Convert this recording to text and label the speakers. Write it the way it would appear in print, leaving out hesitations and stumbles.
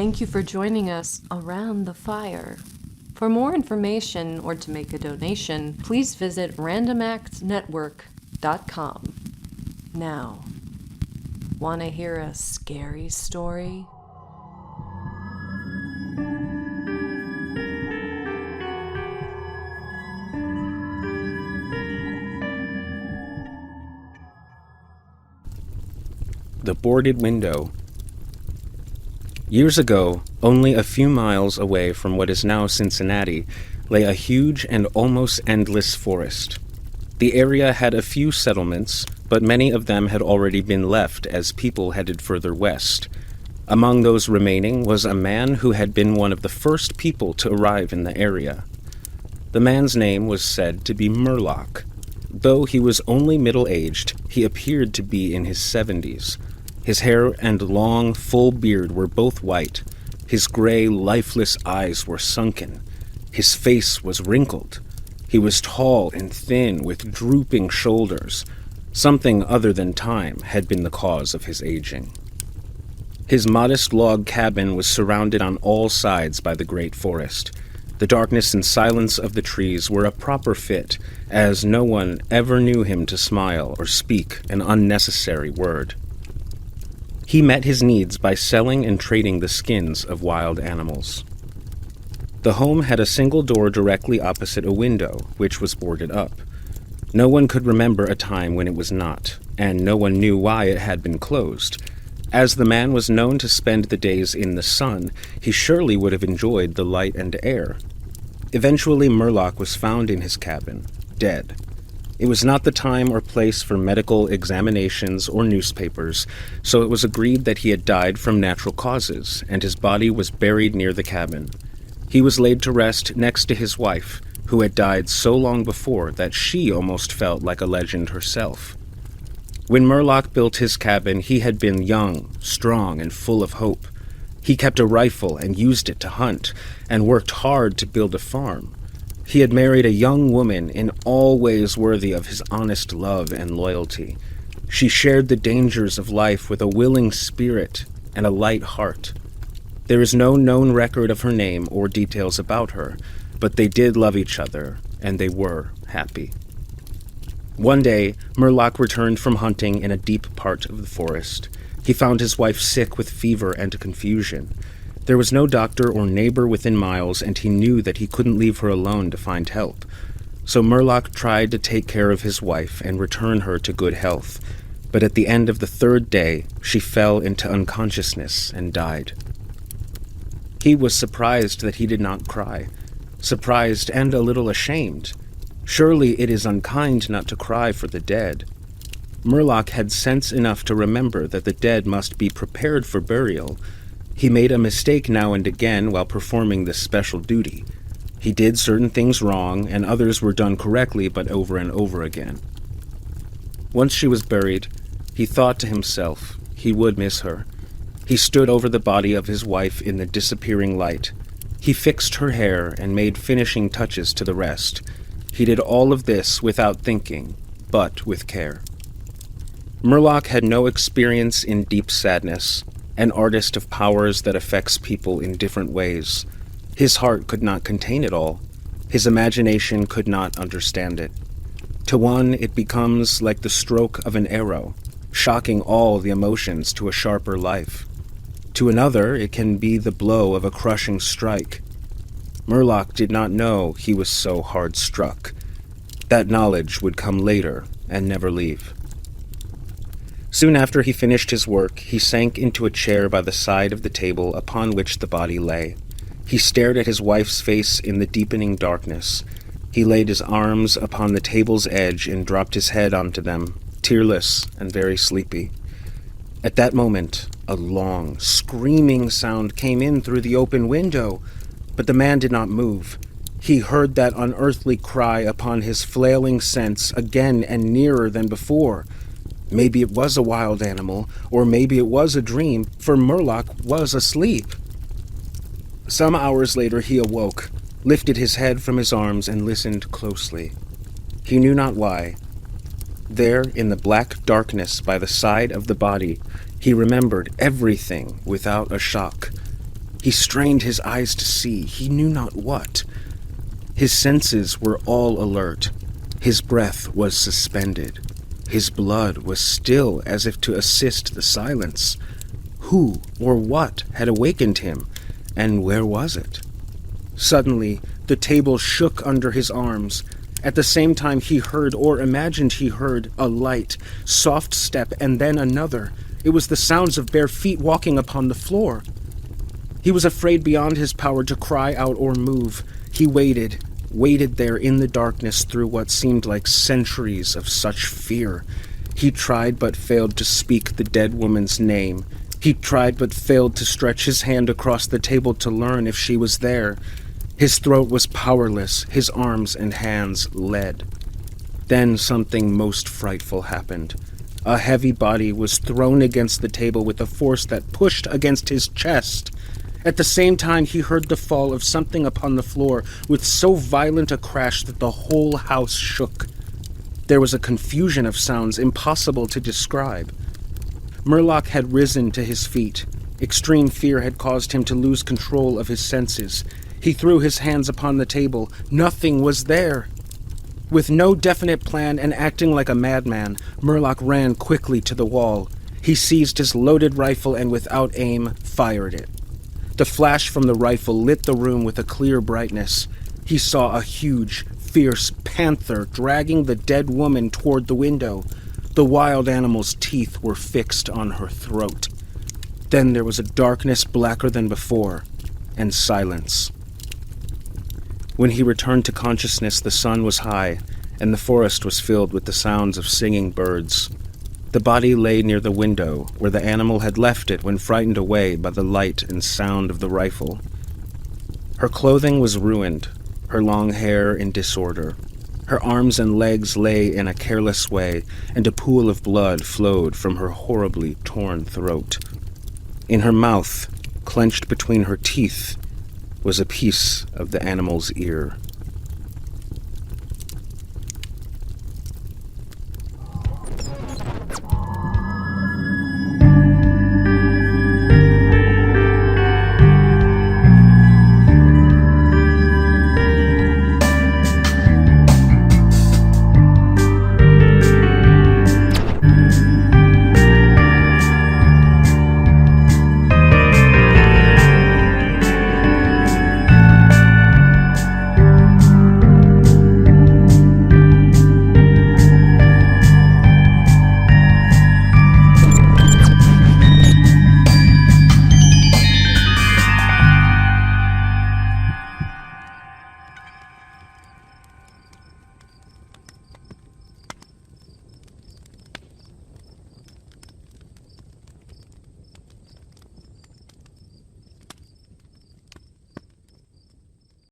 Speaker 1: Thank you for joining us around the fire. For more information or to make a donation, please visit randomactsnetwork.com. Now, want to hear a scary story?
Speaker 2: The Boarded Window. Years ago, only a few miles away from what is now Cincinnati, lay a huge and almost endless forest. The area had a few settlements, but many of them had already been left as people headed further west. Among those remaining was a man who had been one of the first people to arrive in the area. The man's name was said to be Murlock. Though he was only middle-aged, he appeared to be in his 70s. His hair and long, full beard were both white. His gray, lifeless eyes were sunken. His face was wrinkled. He was tall and thin, with drooping shoulders. Something other than time had been the cause of his aging. His modest log cabin was surrounded on all sides by the great forest. The darkness and silence of the trees were a proper fit, as no one ever knew him to smile or speak an unnecessary word. He met his needs by selling and trading the skins of wild animals. The home had a single door directly opposite a window, which was boarded up. No one could remember a time when it was not, and no one knew why it had been closed. As the man was known to spend the days in the sun, he surely would have enjoyed the light and air. Eventually, Murlock was found in his cabin, dead. It was not the time or place for medical examinations or newspapers, so it was agreed that he had died from natural causes, and his body was buried near the cabin. He was laid to rest next to his wife, who had died so long before that she almost felt like a legend herself. When Murlock built his cabin, he had been young, strong, and full of hope. He kept a rifle and used it to hunt, and worked hard to build a farm. He had married a young woman in all ways worthy of his honest love and loyalty. She shared the dangers of life with a willing spirit and a light heart. There is no known record of her name or details about her, but they did love each other, and they were happy. One day, Murlock returned from hunting in a deep part of the forest. He found his wife sick with fever and confusion. There was no doctor or neighbor within miles, and he knew that he couldn't leave her alone to find help. So Murlock tried to take care of his wife and return her to good health. But at the end of the third day, she fell into unconsciousness and died. He was surprised that he did not cry. Surprised and a little ashamed. Surely it is unkind not to cry for the dead. Murlock had sense enough to remember that the dead must be prepared for burial. He made a mistake now and again while performing this special duty. He did certain things wrong, and others were done correctly, but over and over again. Once she was buried, he thought to himself he would miss her. He stood over the body of his wife in the disappearing light. He fixed her hair and made finishing touches to the rest. He did all of this without thinking, but with care. Murlock had no experience in deep sadness, an artist of powers that affects people in different ways. His heart could not contain it all. His imagination could not understand it. To one, it becomes like the stroke of an arrow, shocking all the emotions to a sharper life. To another, it can be the blow of a crushing strike. Murlock did not know he was so hard struck. That knowledge would come later and never leave. Soon after he finished his work, he sank into a chair by the side of the table upon which the body lay. He stared at his wife's face in the deepening darkness. He laid his arms upon the table's edge and dropped his head onto them, tearless and very sleepy. At that moment, a long, screaming sound came in through the open window, but the man did not move. He heard that unearthly cry upon his flailing sense again and nearer than before. Maybe it was a wild animal, or maybe it was a dream, for Murlock was asleep. Some hours later he awoke, lifted his head from his arms, and listened closely. He knew not why. There, in the black darkness by the side of the body, he remembered everything without a shock. He strained his eyes to see, he knew not what. His senses were all alert. His breath was suspended. His blood was still as if to assist the silence. Who or what had awakened him, and where was it? Suddenly, the table shook under his arms. At the same time he heard, or imagined he heard, a light, soft step and then another. It was the sounds of bare feet walking upon the floor. He was afraid beyond his power to cry out or move. He waited there in the darkness through what seemed like centuries of such fear. He tried but failed to speak the dead woman's name. He tried but failed to stretch his hand across the table to learn if she was there. His throat was powerless, his arms and hands lead. Then something most frightful happened. A heavy body was thrown against the table with a force that pushed against his chest. At the same time he heard the fall of something upon the floor with so violent a crash that the whole house shook. There was a confusion of sounds impossible to describe. Murloc had risen to his feet. Extreme fear had caused him to lose control of his senses. He threw his hands upon the table. Nothing was there. With no definite plan and acting like a madman, Murloc ran quickly to the wall. He seized his loaded rifle and without aim, fired it. The flash from the rifle lit the room with a clear brightness. He saw a huge, fierce panther dragging the dead woman toward the window. The wild animal's teeth were fixed on her throat. Then there was a darkness blacker than before, and silence. When he returned to consciousness, the sun was high, and the forest was filled with the sounds of singing birds. The body lay near the window, where the animal had left it when frightened away by the light and sound of the rifle. Her clothing was ruined, her long hair in disorder. Her arms and legs lay in a careless way, and a pool of blood flowed from her horribly torn throat. In her mouth, clenched between her teeth, was a piece of the animal's ear.